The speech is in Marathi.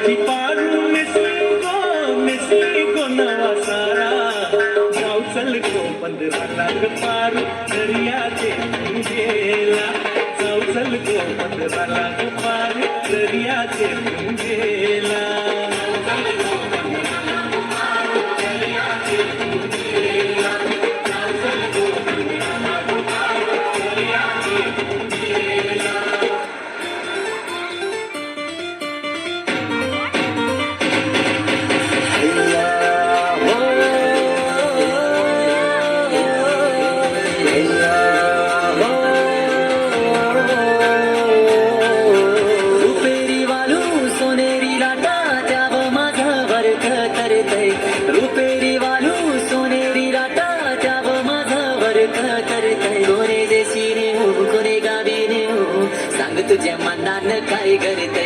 ती पारू मिसळी गो नवा सारा जाऊ चल गो 15 लाख पारू दर्याचे गेला जाऊ चल गो 15 लाख पारू दर्याचे गेला रुपेरी वालू सोनेरी राटा त्याव माझं वर्क करतय कोणे देशीने हो कोणे गावीने हो सांग तुझ्या मनानं काय करत